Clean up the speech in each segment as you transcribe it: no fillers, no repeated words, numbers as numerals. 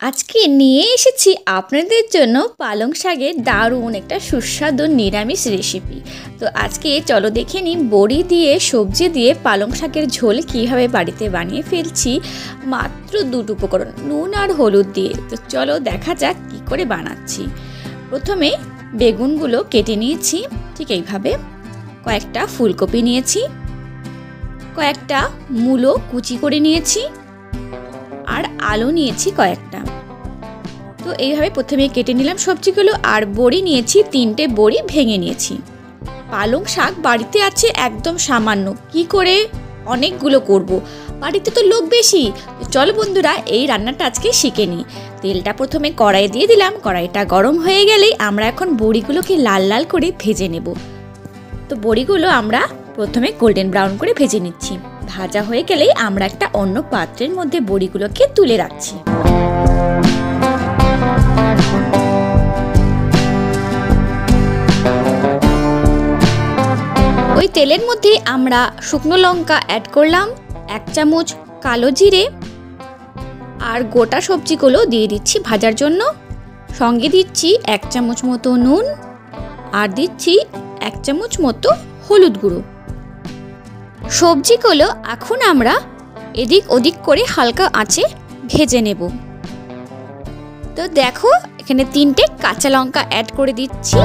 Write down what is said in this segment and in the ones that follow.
আজকে নিয়ে এসেছি আপনাদের জন্য পালং শাকের দারুণ একটা সুস্বাদু নিরামিষ রেসিপি। তো আজকে চলো দেখে নিই বড়ি দিয়ে সবজি দিয়ে পালং শাকের ঝোল কীভাবে বাড়িতে বানিয়ে ফেলছি মাত্র দুটো উপকরণ, নুন আর হলুদ দিয়ে। তো চলো দেখা যাক কী করে বানাচ্ছি। প্রথমে বেগুনগুলো কেটে নিয়েছি ঠিক এইভাবে, কয়েকটা ফুলকপি নিয়েছি, কয়েকটা মূলো কুচি করে নিয়েছি, আর আলু নিয়েছি কয়েকটা। তো এইভাবে প্রথমে কেটে নিলাম সবজিগুলো। আর বড়ি নিয়েছি, 3টে বড়ি ভেঙে নিয়েছি। পালং শাক বাড়িতে আছে একদম সামান্য, কি করে অনেকগুলো করব, বাড়িতে তো লোক বেশি। তো চলো বন্ধুরা এই রান্নাটা আজকে শিখে নিই। তেলটা প্রথমে কড়াইয়ে দিয়ে দিলাম, কড়াইটা গরম হয়ে গেলেই আমরা এখন বড়িগুলোকে লাল লাল করে ভেজে নেব। তো বড়িগুলো আমরা প্রথমে গোল্ডেন ব্রাউন করে ভেজে নিচ্ছি। ভাজা হয়ে গেলেই আমরা একটা অন্য পাত্রের মধ্যে বড়িগুলোকে তুলে রাখছি। ওই তেলের মধ্যে আমরা শুকনো লঙ্কা অ্যাড করলাম, 1 চামচ কালো জিরে, আর গোটা সবজিগুলো দিয়ে দিচ্ছি ভাজার জন্য। সঙ্গে দিচ্ছি 1 চামচ মতো নুন, আর দিচ্ছি 1 চামচ মতো হলুদ গুঁড়ো। সবজিগুলো এখন আমরা এদিক ওদিক করে হালকা আঁচে ভেজে নেব। তো দেখো এখানে 3টে কাঁচা লঙ্কা অ্যাড করে দিচ্ছি।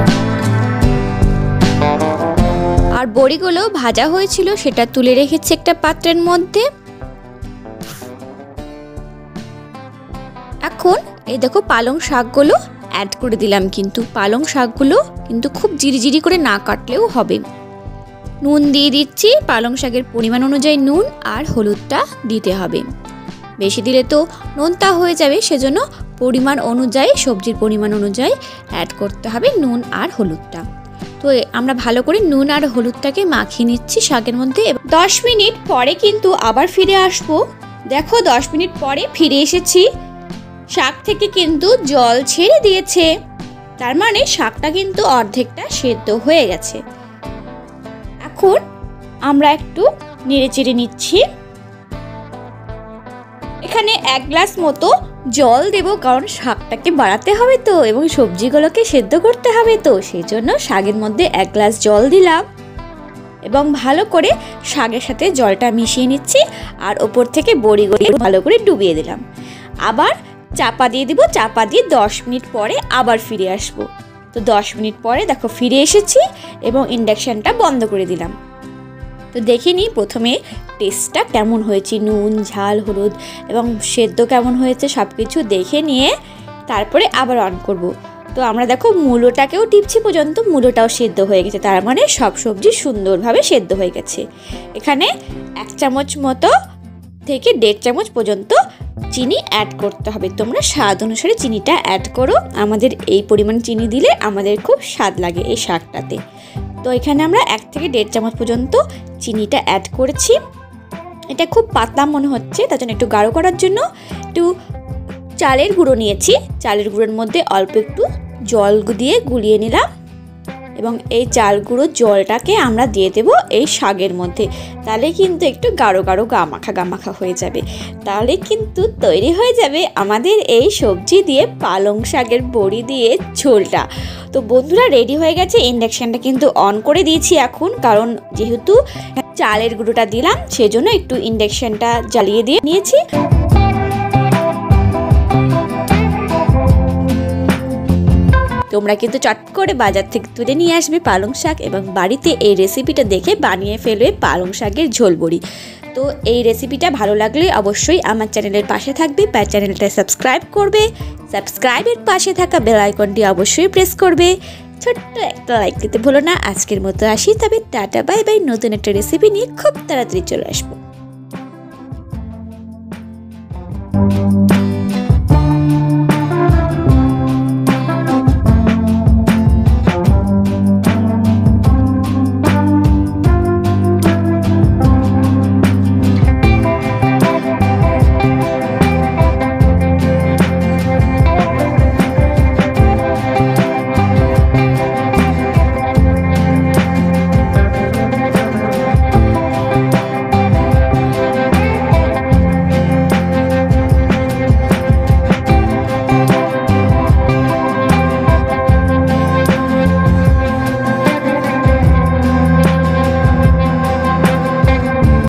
আর বড়িগুলো ভাজা হয়েছিল সেটা তুলে রেখেছি একটা পাত্রের মধ্যে। এখন এই দেখো পালং শাকগুলো অ্যাড করে দিলাম, কিন্তু পালং শাকগুলো কিন্তু খুব জিরিজিরি করে না কাটলেও হবে। নুন দিয়ে দিচ্ছি, পালং শাকের পরিমাণ অনুযায়ী নুন আর হলুদটা দিতে হবে। বেশি দিলে তো নোনতা হয়ে যাবে, সেজন্য পরিমাণ অনুযায়ী সবজির পরিমাণ অনুযায়ী অ্যাড করতে হবে নুন আর হলুদটা। তো আমরা ভালো করে নুন আর হলুদটাকে মাখিয়ে নিচ্ছি শাকের মধ্যে। 10 মিনিট পরে কিন্তু আবার ফিরে আসবো। দেখো 10 মিনিট পরে ফিরে এসেছি, শাক থেকে কিন্তু জল ছেড়ে দিয়েছে, তার মানে শাকটা কিন্তু অর্ধেকটা সেদ্ধ হয়ে গেছে। এখন আমরা একটু নেড়েচেড়ে নিচ্ছি। এখানে 1 গ্লাস মতো জল দেব, কারণ শাকটাকে বাড়াতে হবে তো এবং সবজিগুলোকে সেদ্ধ করতে হবে, তো সেই জন্য শাকের মধ্যে 1 গ্লাস জল দিলাম এবং ভালো করে শাকের সাথে জলটা মিশিয়ে নিচ্ছি। আর ওপর থেকে বড়িগুলো ভালো করে ডুবিয়ে দিলাম। আবার চাপা দিয়ে দিব, চাপা দিয়ে 10 মিনিট পরে আবার ফিরে আসবো। তো 10 মিনিট পরে দেখো ফিরে এসেছি এবং ইন্ডাকশানটা বন্ধ করে দিলাম। তো দেখে নিই প্রথমে টেস্টটা কেমন হয়েছে, নুন ঝাল হলুদ এবং সেদ্ধ কেমন হয়েছে সব কিছু দেখে নিয়ে তারপরে আবার অন করব। তো আমরা দেখো মূলোটাকেও টিপছি পর্যন্ত, মূলোটাও সেদ্ধ হয়ে গেছে, তার মানে সব সবজি সুন্দরভাবে সেদ্ধ হয়ে গেছে। এখানে 1 চামচ মতো থেকে 1.5 চামচ পর্যন্ত চিনি অ্যাড করতে হবে। তোমরা স্বাদ অনুসারে চিনিটা অ্যাড করো, আমাদের এই পরিমাণ চিনি দিলে আমাদের খুব স্বাদ লাগে এই শাকটাতে। তো এখানে আমরা 1 থেকে 1.5 চামচ পর্যন্ত চিনিটা অ্যাড করেছি। এটা খুব পাতলা মনে হচ্ছে, তার জন্য একটু গাঢ় করার জন্য একটু চালের গুঁড়ো নিয়েছি। চালের গুঁড়োর মধ্যে অল্প একটু জল দিয়ে গুলিয়ে নিলাম এবং এই চাল গুঁড়োর জলটাকে আমরা দিয়ে দেব এই শাকের মধ্যে। তাহলে কিন্তু একটু গাঢ় গাঢ় গামাখা হয়ে যাবে, তাহলে কিন্তু তৈরি হয়ে যাবে আমাদের এই সবজি দিয়ে পালং শাকের বড়ি দিয়ে ঝোলটা। তো বন্ধুরা রেডি হয়ে গেছে। ইন্ডাকশানটা কিন্তু অন করে দিয়েছি এখন, কারণ যেহেতু চালের গুঁড়োটা দিলাম সেজন্য একটু ইন্ডাকশানটা জ্বালিয়ে দিয়ে নিয়েছি। তোমরা কিন্তু চট করে বাজার থেকে তুলে নিয়ে আসবে পালং শাক এবং বাড়িতে এই রেসিপিটা দেখে বানিয়ে ফেলবে পালং শাকের ঝোল বড়ি। তো এই রেসিপিটা ভালো লাগলে অবশ্যই আমার চ্যানেলের পাশে থাকবে, চ্যানেলটা সাবস্ক্রাইব করবে, সাবস্ক্রাইবের পাশে থাকা বেল আইকনটি অবশ্যই প্রেস করবে, ছোট্ট একটা লাইক দিতে ভুলো না। আজকের মতো আসি, তবে টাটা বাই বাই। নতুন একটা রেসিপি নিয়ে খুব তাড়াতাড়ি চলে আসবো।